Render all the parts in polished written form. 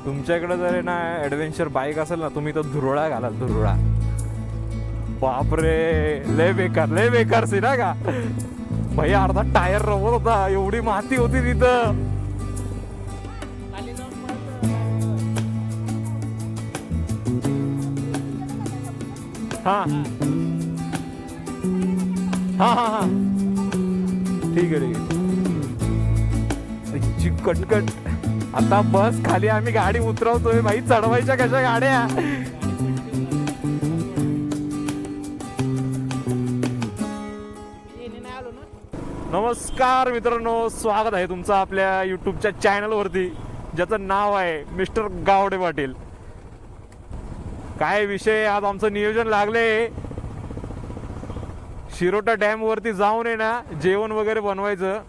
तुमच्याकडे जर आहे ना ॲडव्हेंचर बाईक असेल ना, तुम्ही तर धुरळा घालाल, धुरळा. बापरे, लय बेकार सी ना का भाई. अर्धा टायर रबर होता, एवढी माती होती तिथं. हा हा हा हा ठीक आहे कटकट. आता बस खाली, आम्ही गाडी उतरवतोय भाई. चढवायच्या कशा गाड्या. नमस्कार मित्रांनो, स्वागत आहे तुमचं आपल्या युट्यूबच्या चॅनलवरती, ज्याचं नाव आहे मिस्टर गावडे पाटील. काय विषय, आज आमचं नियोजन लागले शिरोटा डॅम वरती जाऊन आहे ना जेवण वगैरे बनवायचं.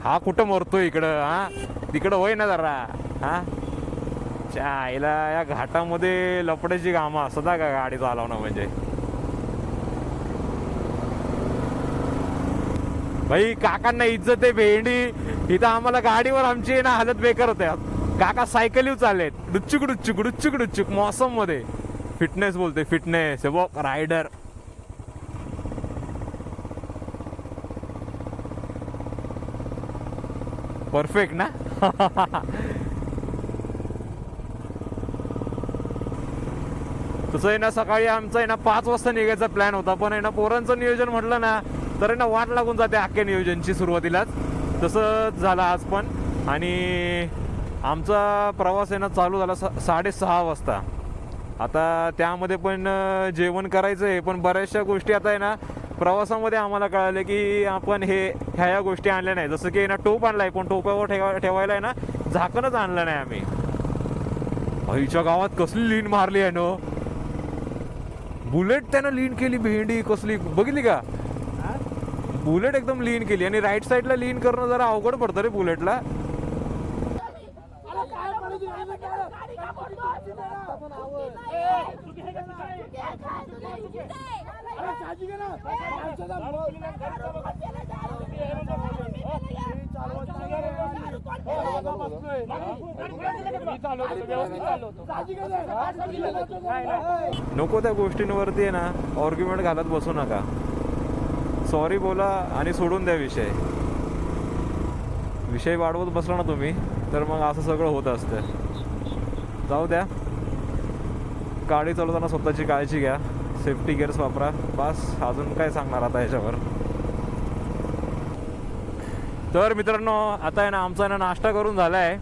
हा कुठं मरतोय इकडं, हा तिकडं होय ना जरा. हा चायला या घाटामध्ये लपड्याची कामं असतात का गाडी चालवणं म्हणजे. भाई काकांना इज्जत आहे भेंडी इथं. आम्हाला गाडीवर आमची आहे ना हालत बेकार होते. काका सायकली चाललेत डुच्चुक डुच्चुक डुच्चुक डुच्चुक मौसम मध्ये. फिटनेस बोलते, फिटनेस बघ रायडर. परफेक्ट ना. तसं आहे ना सकाळी आमचा आहे ना 5 वाजता निघायचा प्लॅन होता, पण आहे ना पोरांचं नियोजन म्हटलं ना तर आहे ना वाट लागून जाते अख्ख्या नियोजनची सुरुवातीलाच. तसं झालं आज पण. आणि आमचा प्रवास आहे ना चालू झाला 6:30 वाजता. आता त्यामध्ये पण जेवण करायचं आहे, पण बऱ्याचशा गोष्टी आता आहे ना प्रवासामध्ये आम्हाला कळालं की आपण ह्या गोष्टी आणल्या नाही. जसं की ना टोप आणलाय, पण टोपावर ठेवायला आहे ना झाकणच आणलं नाही आम्ही. आईच्या गावात कसली लीन मारली आहे नो. बुलेट त्यानं लीन केली भेंडी कसली बघितली का. बुलेट एकदम लीन केली. आणि राईट साईडला लीन करणं जरा अवघड पडतं रे बुलेटला. नको त्या गोष्टींवरती आहे ना आर्ग्युमेंट घालत बसू नका. सॉरी बोला आणि सोडून द्या विषय. विषय वाढवत बसला ना तुम्ही तर मग असं सगळं होत असतं. जाऊ द्या. गाडी चालवताना स्वतःची काळजी घ्या, सेफ्टी गिअर्स वापरा, बस. अजून काय सांगणार आता याच्यावर. तर मित्रांनो आता आहे ना आमचा आहे ना नाश्ता करून झाला आहे.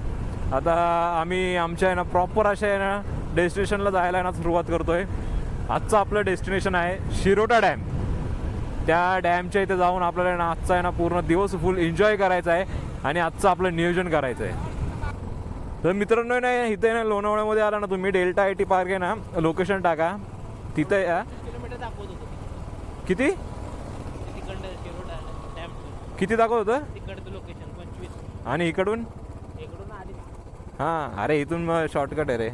आता आम्ही आमच्या आहे ना प्रॉपर अशा आहे ना डेस्टिनेशनला जायला आहे ना सुरुवात करतोय. आजचं आपलं डेस्टिनेशन आहे शिरोटा डॅम. त्या डॅमच्या इथे जाऊन आपल्याला ना आजचा आहे ना पूर्ण दिवस फुल एन्जॉय करायचा आहे आणि आजचं आपलं नियोजन करायचं आहे. तर मित्रांनो ना इथे ना लोणावळ्यामध्ये आला ना तुम्ही, डेल्टा IT पार्क आहे ना, लोकेशन टाका तिथं या. किती किती दाखवत होतं आणि इकडून. हां अरे इथून शॉर्टकट आहे रे.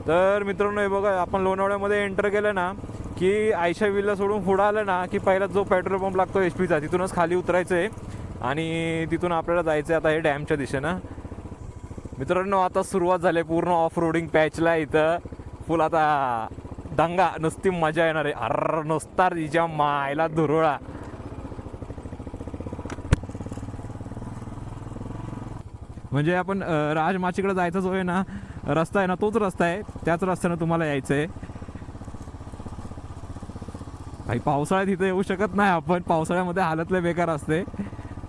तर मित्रांनो हे बघा, आपण लोणावळ्यामध्ये एंटर केलं ना की आयशा विल्ला सोडून पुढं आलं ना की पहिला जो पेट्रोल पंप लागतो HP चा तिथूनच खाली उतरायचं आहे आणि तिथून आपल्याला जायचं आहे आता हे डॅमच्या दिशेनं. मित्रांनो आता सुरुवात झाली पूर्ण ऑफ रोडिंग पॅचला. इथं फुल आता दंगा, नुसती मजा येणार आहे. अर नुसता तिच्या मायला धुरळा. म्हणजे आपण राजमाचीकडे जायचा जो आहे ना रस्ता आहे ना तोच रस्ता आहे, त्याच रस्त्यानं तुम्हाला यायचं आहे. काही पावसाळ्यात इथं येऊ शकत नाही आपण, पावसाळ्यामध्ये हालत लय बेकार असते.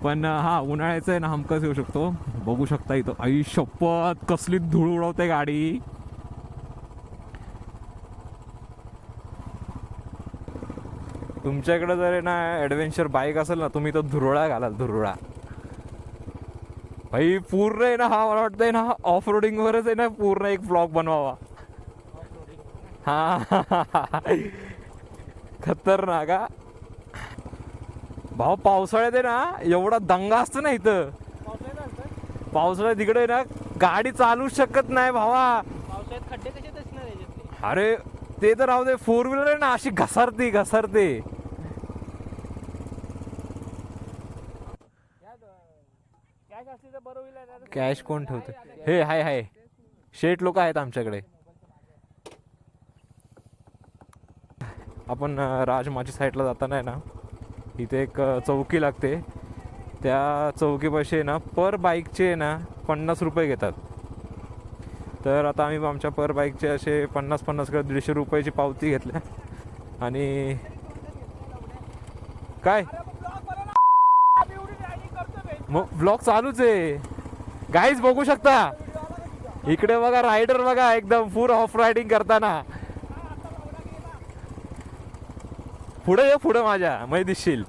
पण हा उन्हाळ्याचं आहे ना हमकच येऊ शकतो. बघू शकता इथं. आई शपथ कसली धूळ उडवते गाडी. तुमच्याकडे जर आहे ना ॲडव्हेंचर बाईक असेल ना, तुम्ही तर धुरळा घालाल, धुरळा भाई. पूर्ण आहे ना हा मला वाटतंय ना ऑफ रोडिंग वरच आहे ना पूर्ण एक ब्लॉग बनवावा. हा खतरनाक. भाऊ पावसाळ्यात आहे ना एवढा दंगा असतो ना इथं. पावसाळ्यात तिकडे आहे ना गाडी चालू शकत नाही भावा. पावसाळ्यात खड्डे कसे असणार. अरे ते तर राहू दे, 4 व्हीलर आहे ना अशी घसरते घसरते. कॅश कोण ठेवते? हे हाय शेठ लोक आहेत आमच्याकडे. आपण राजमाची साईडला जाताना आहे ना, इथे एक चौकी लागते. त्या चौकीपाशी ना पर बाईकचे ना 50 रुपये घेतात. तर आता आम्ही आमच्या पर बाईकचे असे 50 किंवा 150 रुपयाची पावती घेतल्या. आणि काय मग ब्लॉग चालूच आहे गाईज, बघू शकता. इकडे बघा रायडर बघा, एकदम फुल ऑफ रायडिंग करताना. पुढे ये, पुढे माझ्या मै दिसशील.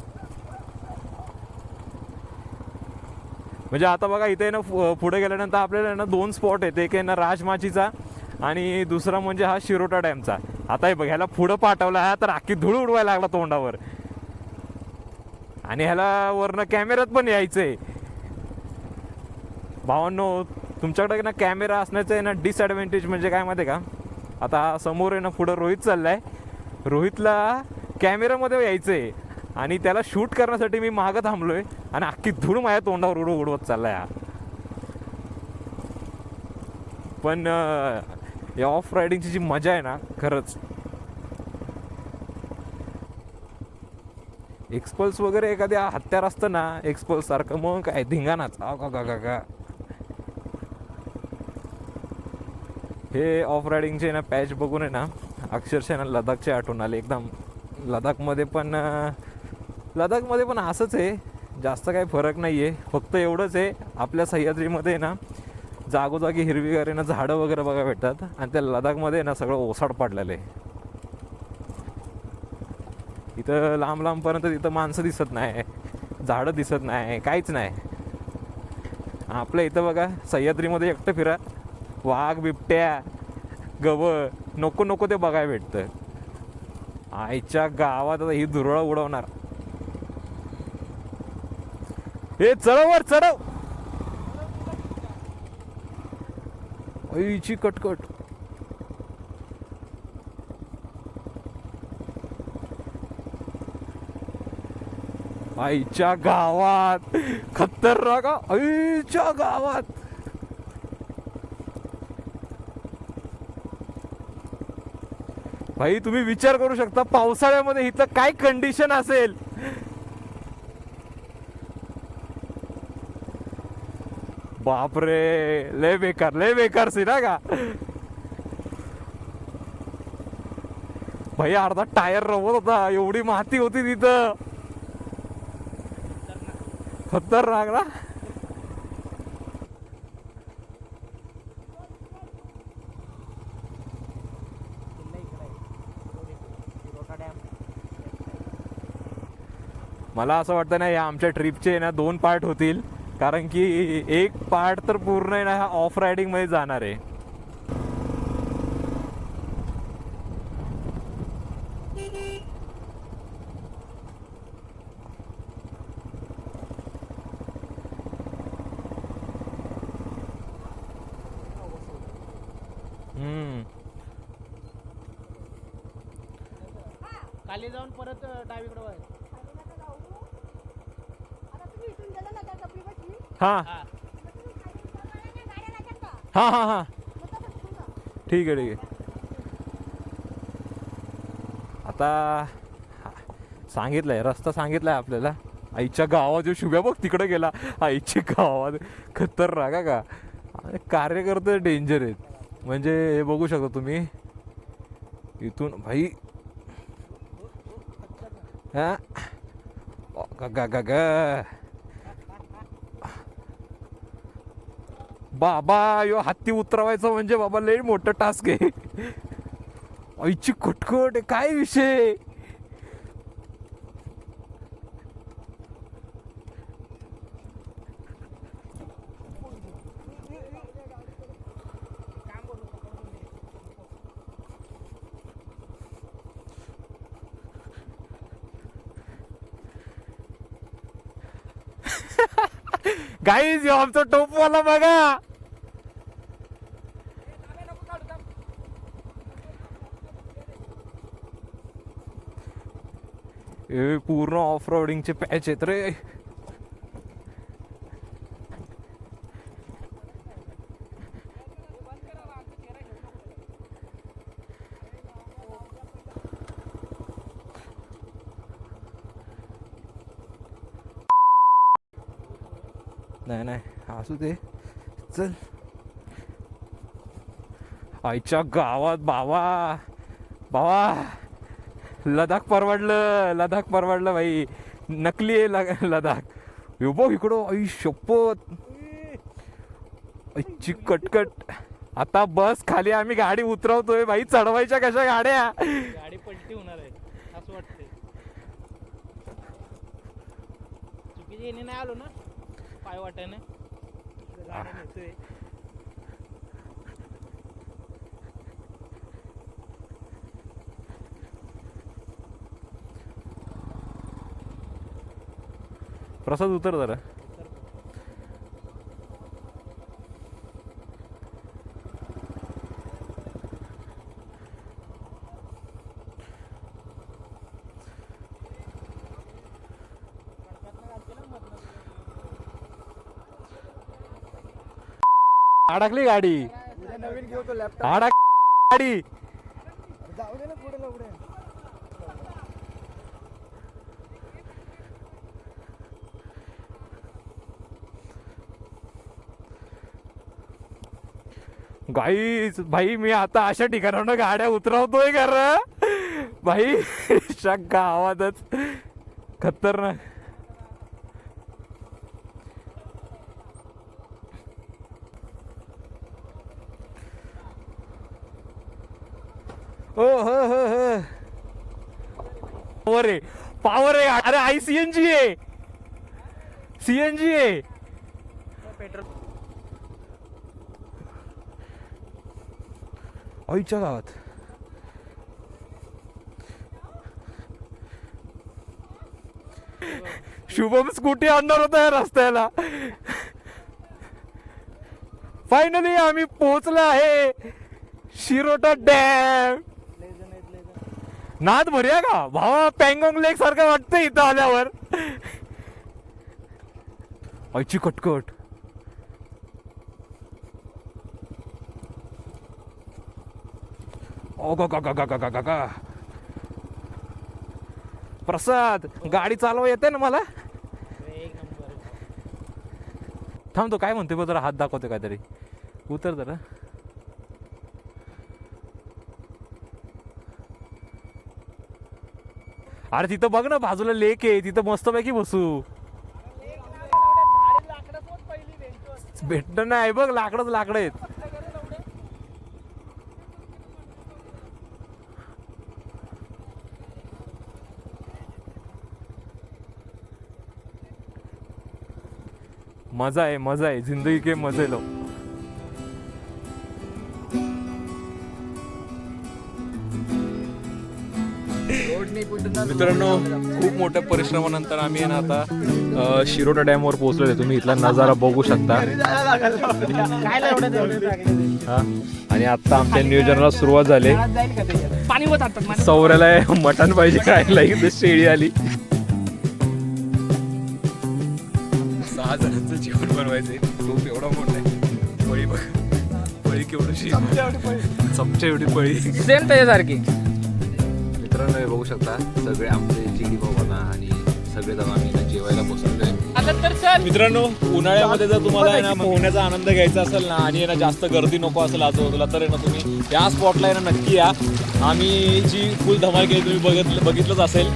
म्हणजे आता बघा इथे ना पुढे गेल्यानंतर आपल्याला ना 2 स्पॉट आहेत. एक आहे ना राजमाचीचा आणि दुसरा म्हणजे हा शिरोटा डॅमचा. आता हे बघ, ह्याला पुढं पाठवला तर अख्खी धूळ उडवायला लागला तोंडावर. आणि ह्याला वरनं कॅमेऱ्यात पण यायचंय. भावांनो, तुमच्याकडे ना कॅमेरा असण्याचं आहे ना डिसएडव्हान्टेज म्हणजे काय माहिती आहे का? आता समोर आहे ना पुढं रोहित चाललाय. रोहितला कॅमेरामध्ये यायचंय आणि त्याला शूट करण्यासाठी मी मागं थांबलोय आणि अख्खी धूळ माझ्या तोंडावर उडवत चाललाय. पण या ऑफ रायडिंगची जी मजा आहे ना, खरंच. एक्सपल्स वगैरे एखाद्या हत्यार असतं ना एक्सपल्स सारखं, मग काय धिंगाणाच. का हे ऑफ रायडिंगचे ना पॅच बघून आहे ना अक्षरशः ना लडाखचे आठवण आले एकदम. लडाखमध्ये पण असंच आहे, जास्त काही फरक नाही आहे. फक्त एवढंच आहे, आपल्या सह्याद्रीमध्ये ना जागोजागी हिरवीगार आहे ना झाडं वगैरे बघा भेटतात. आणि त्या लडाखमध्ये ना सगळं ओसाड पडलेलं आहे. इथं लांबपर्यंत तिथं माणसं दिसत नाही, झाडं दिसत नाही, काहीच नाही. आपल्या इथं बघा सह्याद्रीमध्ये एकटं फिरा, वाघ बिबट्या गवं नको ते बघायला भेटतं. आईच्या गावात आता ही धुरळा उडवणार. हे चढवर चढव, आईची कटकट. आईच्या गावात खतरनाक, आईच्या गावात. भाई तुम्ही विचार करू शकता पावसाळ्यामध्ये इथं काय कंडिशन असेल. बापरे, लय बेकार सी ना का भाई. अर्धा टायर रवत होता, एवढी माती होती तिथं. खतरनाक ना. मला असं वाटतं ना या आमच्या ट्रिपचे ना 2 पार्ट होतील. कारण की एक पार्ट तर पूर्ण आहे ना हा ऑफ रायडिंग मध्ये जाणार आहे. खाली जाऊन परत डावीकडे वळ. हाँ हाँ हाँ हाँ ठीक आहे. आता सांगितलंय, रस्ता सांगितलाय आपल्याला. आईच्या गावात जो शुभ्या बघ तिकडे गेला. आईच्या गावात खतरनाक का. कार्यकर्ते डेंजर आहेत. म्हणजे हे बघू शकता तुम्ही इथून भाई. हा गा बाबा, यो हत्ती उतरवायचं म्हणजे बाबा लई मोठं टास्क आहे. आईची खटखट, काय विषय. गाईज आमचा टोपवाला बघा. हे पूर्ण ऑफ रोडिंगचे पॅच आहेत रे. नाही नाही असू दे चल. आईच्या गावात बाबा बाबा लडाख परवडलं भाई. नकली आहे लडाख. यो बघ इकडं आई शपथ आईची कटकट. आता बस खाली आम्ही गाडी उतरवतोय भाई. चढवायच्या कशा गाड्या. गाडी पलटी होणार आहे असं वाटतंय. चुकीची येणे नाही आलो ना पाय वाट्याने गाड्या नेतोय. प्रसाद उतर जरा. अडकली गाडी. नवीन घेऊ तो लॅपटॉप. अडक गाडी. जाऊ दे ना पुढे. गाईच भाई मी आता अशा ठिकाणावर गाड्या उतरवतोय कर भाई. शक्का आवाजच खतरनाक. ओ हो पावर आहे. अरे आई सीएनजी आहे. पेट्रोल आईच्या गावात शुभम स्कूटी आणणार होता या रस्त्याला. फायनली आम्ही पोहोचलो आहे शिरोटा डॅम. नाद भरूया का भावा. पँगॉंग लेक सारखं वाटतं इथं आल्यावर. आईची कटकट. ओ गा. प्रसाद गाडी चालवा येते ना मला. एक नंबर. थांबतो काय म्हणते बघ जरा. हात दाखवते काहीतरी. उतर जरा. अरे तिथं बघ ना बाजूला लेक आहे. तिथं मस्तपैकी बसू. भेटणं नाही बघ. लाकडच आहेत. मजा आहे जिंदगी के मजे लो. मित्रांनो खूप मोठ्या परिश्रमानंतर आम्ही ना आता शिरोटा डॅम वर पोहोचलोय. तुम्ही इथला नजारा बघू शकता. हा आणि आता आमच्या नियोजनाला सुरुवात झाली. पाणी होत आता. सौऱ्याला मटण पाहिजे खायला. इथे शेळी आली. 6 जणांचं जेवण बनवायचंय. खूप एवढा मोठा आहे. पळी बघ. पळी केवढी चमच्या एवढी पळी. सेम त्याच्यासारखी. मित्रांनो हे बघू शकता सगळे आमचे चिडी भाऊ आणि सगळेजण आम्ही जेवायला बसलोय. मित्रांनो उन्हाळ्यामध्ये जर तुम्हाला आहे ना पोहण्याचा आनंद घ्यायचा असेल ना आणि ना जास्त गर्दी नको असेल आजूबाजूला तर ना तुम्ही या स्पॉटला आहे ना नक्की या. आम्ही जी फुल धमाल केली तुम्ही बघितलंच असेल.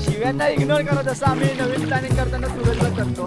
शिव्यांना इग्नोर करा जसं आम्ही नवीन प्लॅनिंग करताना सुरतला करतो.